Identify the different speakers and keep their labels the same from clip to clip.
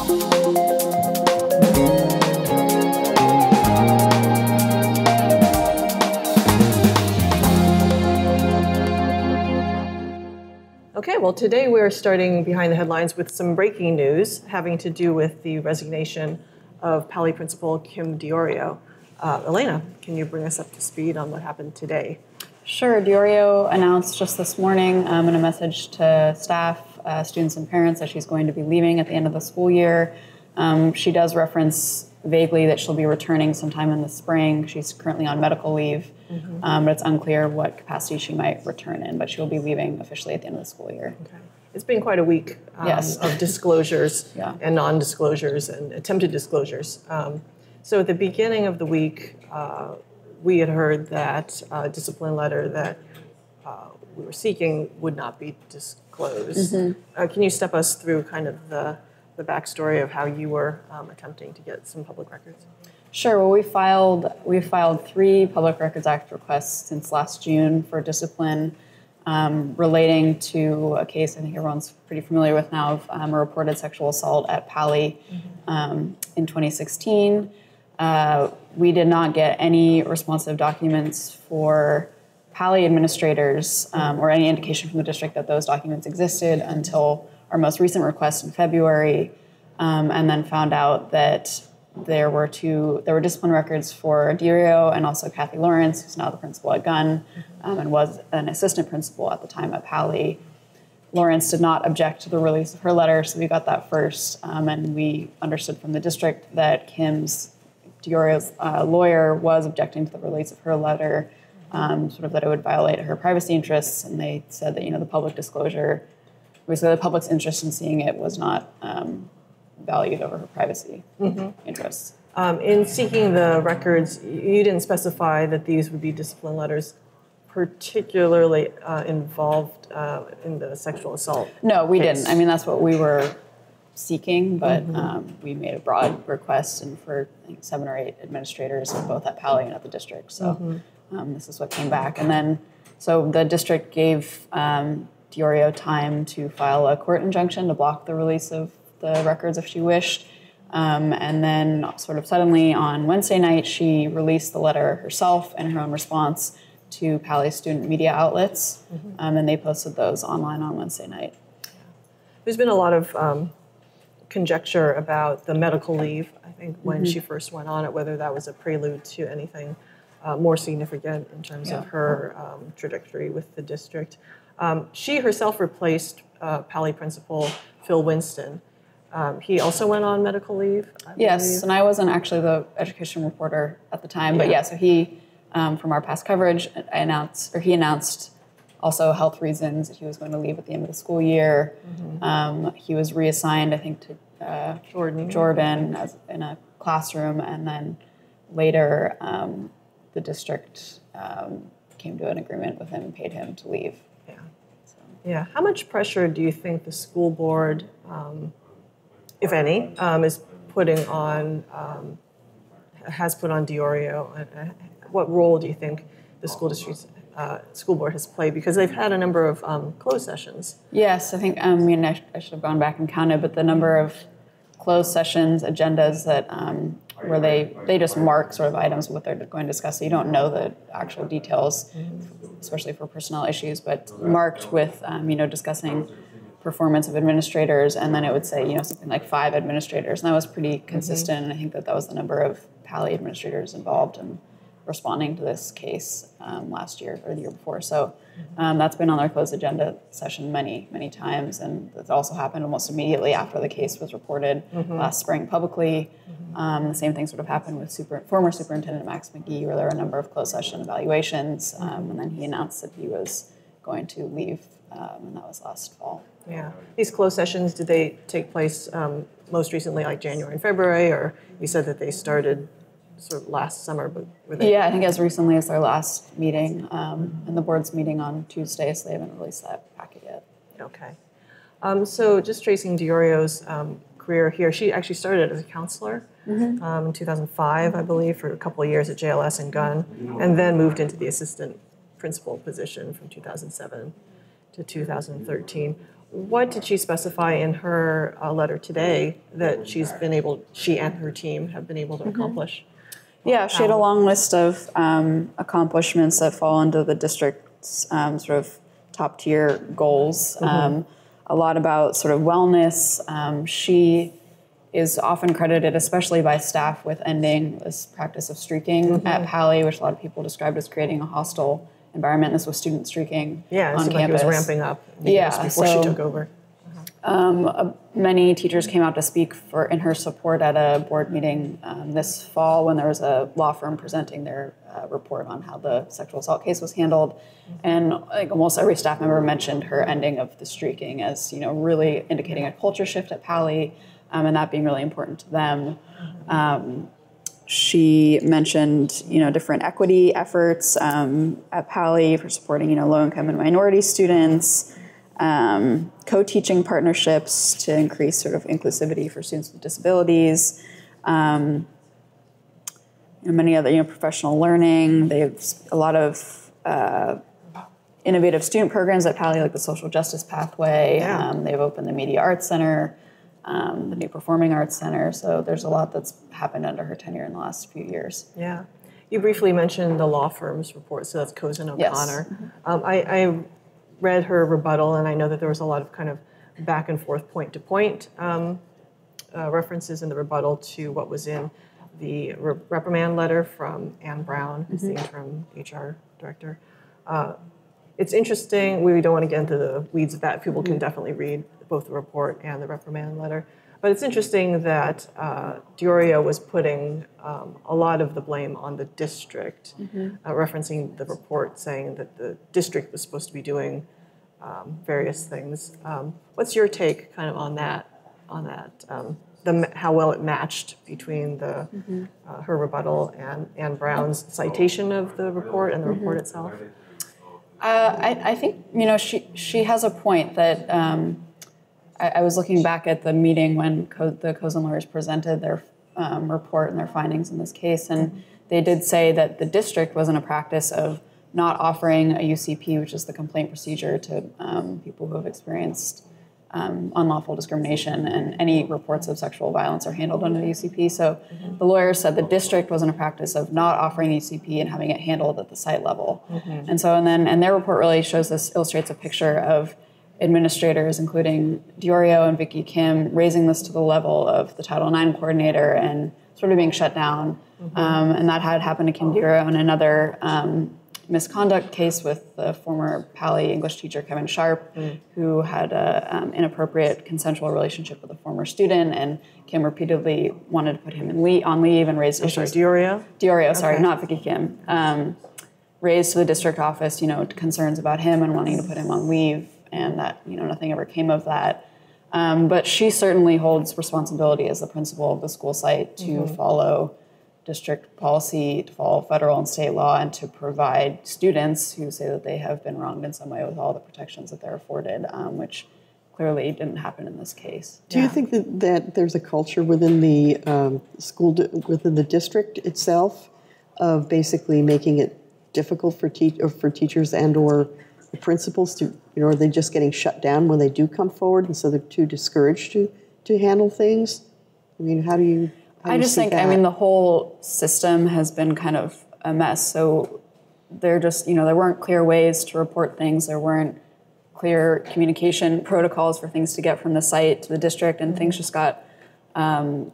Speaker 1: Okay, well, today we're starting Behind the Headlines with some breaking news having to do with the resignation of Paly principal Kim Diorio. Elena, can you bring us up to speed on what happened today?
Speaker 2: Sure. Diorio announced just this morning in a message to staff, students, and parents that she's going to be leaving at the end of the school year. She does reference vaguely that she'll be returning sometime in the spring. She's currently on medical leave, but it's unclear what capacity she might return in, but she'll be leaving officially at the end of the school year.
Speaker 1: Okay. It's been quite a week of disclosures and non-disclosures and attempted disclosures. So at the beginning of the week, we had heard that a discipline letter that we were seeking would not be disclosed. Can you step us through kind of the backstory of how you were attempting to get some public records?
Speaker 2: Sure. Well, we filed 3 Public Records Act requests since last June for discipline relating to a case I think everyone's pretty familiar with now of a reported sexual assault at Paly in 2016. We did not get any responsive documents for Paly administrators or any indication from the district that those documents existed until our most recent request in February, and then found out that there were discipline records for Diorio and also Kathy Lawrence, who's now the principal at Gunn, and was an assistant principal at the time at Paly. Lawrence did not object to the release of her letter, so we got that first, and we understood from the district that Diorio's lawyer was objecting to the release of her letter, sort of that it would violate her privacy interests, and they said that the public disclosure, basically the public's interest in seeing it was not valued over her privacy interests.
Speaker 1: In seeking the records, you didn't specify that these would be discipline letters particularly involved in the sexual assault.
Speaker 2: No, we
Speaker 1: case.
Speaker 2: didn't. I mean, that's what we were seeking, but we made a broad request and for I think 7 or 8 administrators, both at Paly and at the district. So this is what came back. And then, so the district gave Diorio time to file a court injunction to block the release of the records if she wished. And then sort of suddenly on Wednesday night, she released the letter herself in her own response to Paly student media outlets, and they posted those online on Wednesday night.
Speaker 1: There's been a lot of conjecture about the medical leave, I think, when she first went on it, whether that was a prelude to anything more significant in terms of her trajectory with the district. She herself replaced Paly principal Phil Winston. He also went on medical leave, I believe.
Speaker 2: And I wasn't actually the education reporter at the time, but so he, from our past coverage, he announced also health reasons that he was going to leave at the end of the school year. He was reassigned, I think, to Jordan in a classroom, and then later the district came to an agreement with him and paid him to leave.
Speaker 1: How much pressure do you think the school board, if any, is putting on, has put on Diorio? What role do you think the school board has played? Because they've had a number of closed sessions.
Speaker 2: Yes, I think, I should have gone back and counted, but the number of closed sessions, agendas that where they just mark sort of items of what they're going to discuss. So you don't know the actual details, especially for personnel issues, but marked with, discussing performance of administrators, and then it would say, something like 5 administrators, and that was pretty consistent, and I think that was the number of Paly administrators involved in responding to this case last year or the year before. So that's been on our closed agenda session many, many times, and it also happened almost immediately after the case was reported last spring publicly. The same thing sort of happened with former Superintendent Max McGee, where there were a number of closed session evaluations, and then he announced that he was going to leave, and that was last fall.
Speaker 1: Yeah. These closed sessions, did they take place most recently, like January and February, or you said that they started sort of last summer, but were they?
Speaker 2: Yeah, I think as recently as their last meeting, and the board's meeting on Tuesday, so they haven't released that packet yet.
Speaker 1: Okay. So just tracing Diorio's career here, she actually started as a counselor in 2005, I believe, for a couple of years at JLS and Gunn, and then moved into the assistant principal position from 2007 to 2013. What did she specify in her letter today that she and her team have been able to accomplish?
Speaker 2: Yeah, she had a long list of accomplishments that fall into the district's sort of top tier goals. A lot about sort of wellness. She is often credited, especially by staff, with ending this practice of streaking at Paly, which a lot of people described as creating a hostile environment. This was student streaking on campus.
Speaker 1: Like it was ramping up before she took over.
Speaker 2: Many teachers came out to speak in her support at a board meeting this fall when there was a law firm presenting their report on how the sexual assault case was handled. And like almost every staff member mentioned her ending of the streaking as, really indicating a culture shift at Paly, and that being really important to them. She mentioned, different equity efforts at Paly for supporting, low-income and minority students, co-teaching partnerships to increase sort of inclusivity for students with disabilities, many other, professional learning. They have a lot of innovative student programs at Paly, like the Social Justice Pathway. They've opened the Media Arts Center, the new Performing Arts Center. So there's a lot that's happened under her tenure in the last few years.
Speaker 1: Yeah. You briefly mentioned the law firm's report, so that's Cozen O'Connor.
Speaker 2: Yes.
Speaker 1: I read her rebuttal, and I know that there was a lot of kind of back and forth, point-to-point references in the rebuttal to what was in the reprimand letter from Ann Brown, who's the interim HR director. It's interesting. We don't want to get into the weeds of that. People can definitely read both the report and the reprimand letter. But it's interesting that Diorio was putting a lot of the blame on the district, referencing the report saying that the district was supposed to be doing various things. What's your take kind of on that, how well it matched between her rebuttal and Brown's citation of the report and the report itself?
Speaker 2: I think, she has a point that I was looking back at the meeting when the Cozen lawyers presented their report and their findings in this case, and they did say that the district was in a practice of not offering a UCP, which is the complaint procedure to people who have experienced unlawful discrimination, and any reports of sexual violence are handled under the UCP. So the lawyers said the district was in a practice of not offering the UCP and having it handled at the site level. And so, and their report really illustrates a picture of administrators, including Diorio and Vicki Kim, raising this to the level of the Title IX coordinator and sort of being shut down. And that had happened to Kim Diorio in another misconduct case with the former Paly English teacher, Kevin Sharp, who had an inappropriate consensual relationship with a former student, and Kim repeatedly wanted to put him on leave and raised issues.
Speaker 1: Diorio?
Speaker 2: Diorio, sorry, not Vicki Kim. Raised to the district office, concerns about him and wanting to put him on leave, and that, nothing ever came of that. But she certainly holds responsibility as the principal of the school site to follow district policy, to follow federal and state law, and to provide students who say that they have been wronged in some way with all the protections that they're afforded, which clearly didn't happen in this case.
Speaker 3: Do you think that there's a culture within the within the district itself of basically making it difficult for teachers and or the principals to, are they just getting shut down when they do come forward, and so they're too discouraged to handle things? I mean, how do you?
Speaker 2: I just think, the whole system has been kind of a mess. So there just, there weren't clear ways to report things. There weren't clear communication protocols for things to get from the site to the district, and things just got, and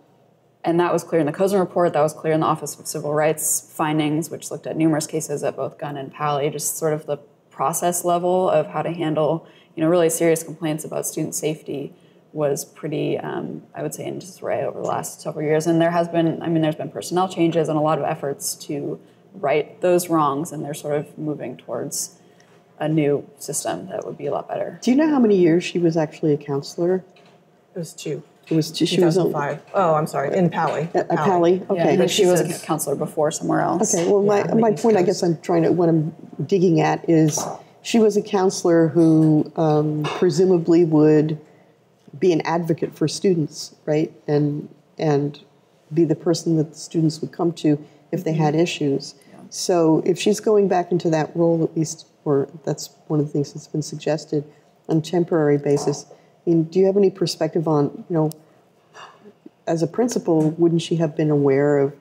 Speaker 2: that was clear in the Cozen report. That was clear in the Office of Civil Rights findings, which looked at numerous cases at both Gunn and Paly, just sort of the process level of how to handle, really serious complaints about student safety was pretty, I would say, in disarray over the last several years. And there has been, there's been personnel changes and a lot of efforts to right those wrongs, and they're sort of moving towards a new system that would be a lot better.
Speaker 3: Do you know how many years she was actually a counselor?
Speaker 1: It was 2.
Speaker 3: It was 2. She
Speaker 1: 2005. I'm sorry, in Paly.
Speaker 3: Paly, okay.
Speaker 2: Yeah, she was a counselor before somewhere else.
Speaker 3: Okay, well, my point, I guess what I'm digging at is she was a counselor who presumably would be an advocate for students, right? And be the person that the students would come to if they had issues. Yeah. So if she's going back into that role, at least, or that's one of the things that's been suggested, on a temporary basis. I mean, do you have any perspective on, as a principal, wouldn't she have been aware of,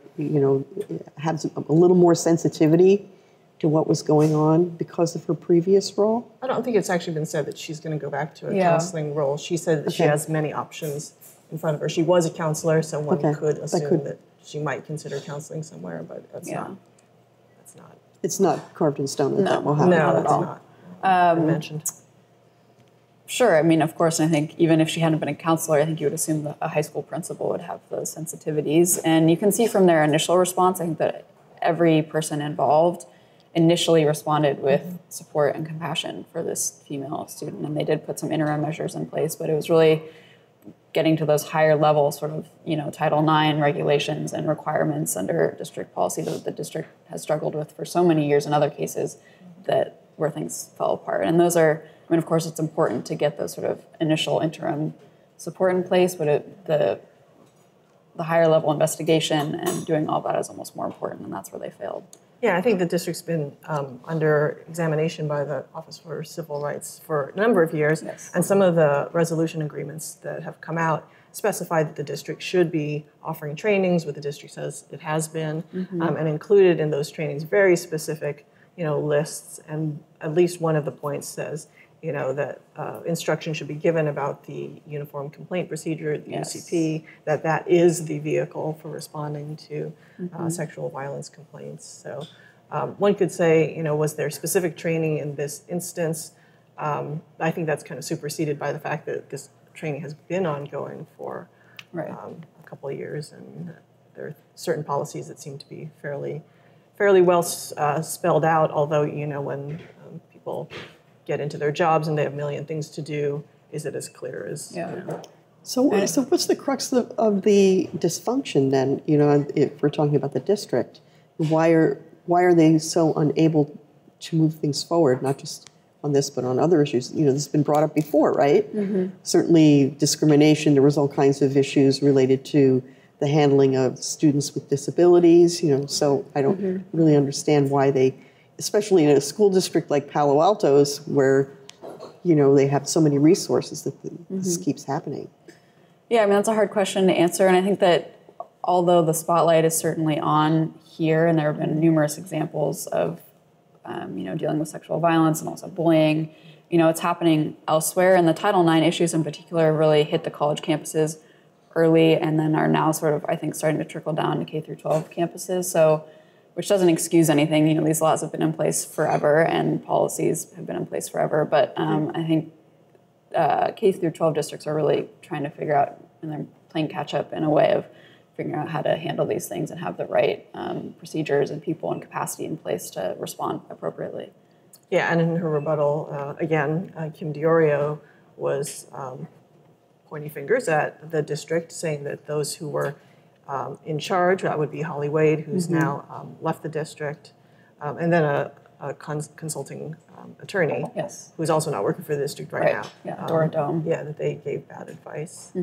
Speaker 3: have a little more sensitivity to what was going on because of her previous role?
Speaker 1: I don't think it's actually been said that she's going to go back to a counseling role. She said that she has many options in front of her. She was a counselor, so one could assume that she might consider counseling somewhere, but that's not.
Speaker 3: It's not carved in stone that will happen.
Speaker 1: No, that's not mentioned.
Speaker 2: Sure. I mean, of course, I think even if she hadn't been a counselor, I think you would assume that a high school principal would have those sensitivities. And you can see from their initial response, I think that every person involved initially responded with support and compassion for this female student. And they did put some interim measures in place, but it was really getting to those higher level sort of, Title IX regulations and requirements under district policy that the district has struggled with for so many years in other cases where things fell apart. And those are, of course, it's important to get those sort of initial interim support in place, but the higher level investigation and doing all that is almost more important, and that's where they failed.
Speaker 1: Yeah, I think the district's been under examination by the Office for Civil Rights for a number of years, and some of the resolution agreements that have come out specify that the district should be offering trainings, what the district says it has been, and included in those trainings very specific, lists, and at least one of the points says, that instruction should be given about the Uniform Complaint Procedure, the UCP, that is the vehicle for responding to sexual violence complaints. So one could say, was there specific training in this instance? I think that's kind of superseded by the fact that this training has been ongoing for a couple of years, and there are certain policies that seem to be fairly well spelled out, although, when people get into their jobs and they have a million things to do, is it as clear as...
Speaker 3: So what's the crux of the dysfunction then, if we're talking about the district? Why are they so unable to move things forward, not just on this, but on other issues? This has been brought up before, right? Certainly discrimination, there was all kinds of issues related to the handling of students with disabilities, so I don't really understand why they, especially in a school district like Palo Alto's, where, they have so many resources that this keeps happening.
Speaker 2: Yeah, that's a hard question to answer, and I think that although the spotlight is certainly on here, and there have been numerous examples of, dealing with sexual violence and also bullying, it's happening elsewhere, and the Title IX issues in particular really hit the college campuses early, and then are now sort of, I think, starting to trickle down to K through 12 campuses. So, which doesn't excuse anything. These laws have been in place forever, and policies have been in place forever. But I think K through 12 districts are really trying to figure out, and they're playing catch up in a way of figuring out how to handle these things and have the right procedures and people and capacity in place to respond appropriately.
Speaker 1: Yeah, and in her rebuttal, again, Kim Diorio was pointing fingers at the district, saying that those who were in charge, that would be Holly Wade, who's now left the district, and then a consulting attorney, who's also not working for the district right now.
Speaker 2: Yeah, Dora Dome.
Speaker 1: Yeah, that they gave bad advice.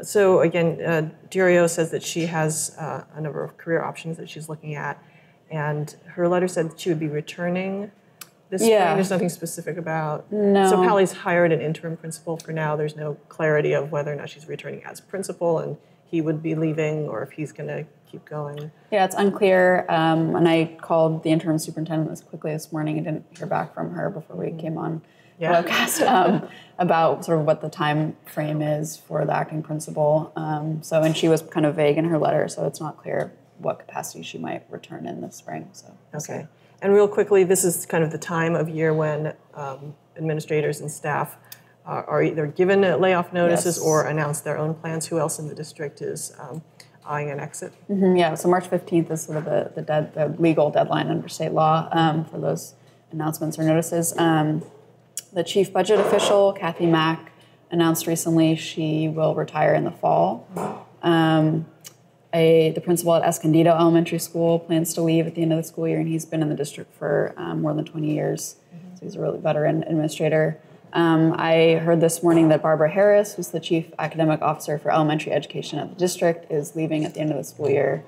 Speaker 1: So again, Diorio says that she has a number of career options that she's looking at, and her letter said that she would be returning this spring. There's nothing specific about.
Speaker 2: No.
Speaker 1: So Paly's hired an interim principal for now. There's no clarity of whether or not she's returning as principal and he would be leaving, or if he's going to keep going. Yeah,
Speaker 2: it's unclear. And I called the interim superintendent as quickly this morning and didn't hear back from her before we came on the webcast about sort of what the time frame is for the acting principal. And she was kind of vague in her letter, so it's not clear what capacity she might return in this spring. So
Speaker 1: okay. And real quickly, this is kind of the time of year when administrators and staff are either given layoff notices or announce their own plans. Who else in the district is eyeing an exit?
Speaker 2: So March 15th is sort of the legal deadline under state law for those announcements or notices. The chief budget official, Kathy Mack, announced recently she will retire in the fall. The principal at Escondido Elementary School plans to leave at the end of the school year, and he's been in the district for more than 20 years. So he's a really veteran administrator. I heard this morning that Barbara Harris, who's the chief academic officer for elementary education at the district, is leaving at the end of the school year.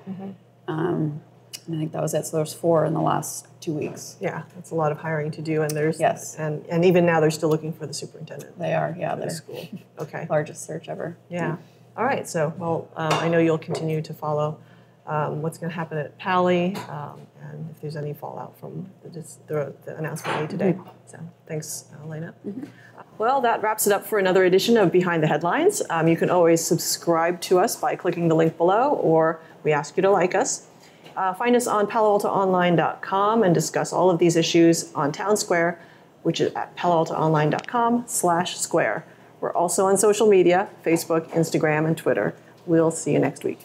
Speaker 2: And I think that was it. So there's 4 in the last 2 weeks.
Speaker 1: Yeah, that's a lot of hiring to do, and there's
Speaker 2: Yes.
Speaker 1: and even now they're still looking for the superintendent.
Speaker 2: They are, yeah.
Speaker 1: For the
Speaker 2: They're
Speaker 1: school. Okay.
Speaker 2: largest search ever.
Speaker 1: Yeah. All right. So, well, I know you'll continue to follow what's going to happen at Paly, and if there's any fallout from the announcement made today. So, thanks, Elena. Well, that wraps it up for another edition of Behind the Headlines. You can always subscribe to us by clicking the link below, or we ask you to like us. Find us on paloaltoonline.com and discuss all of these issues on Town Square, which is at paloaltoonline.com/square. We're also on social media, Facebook, Instagram, and Twitter. We'll see you next week.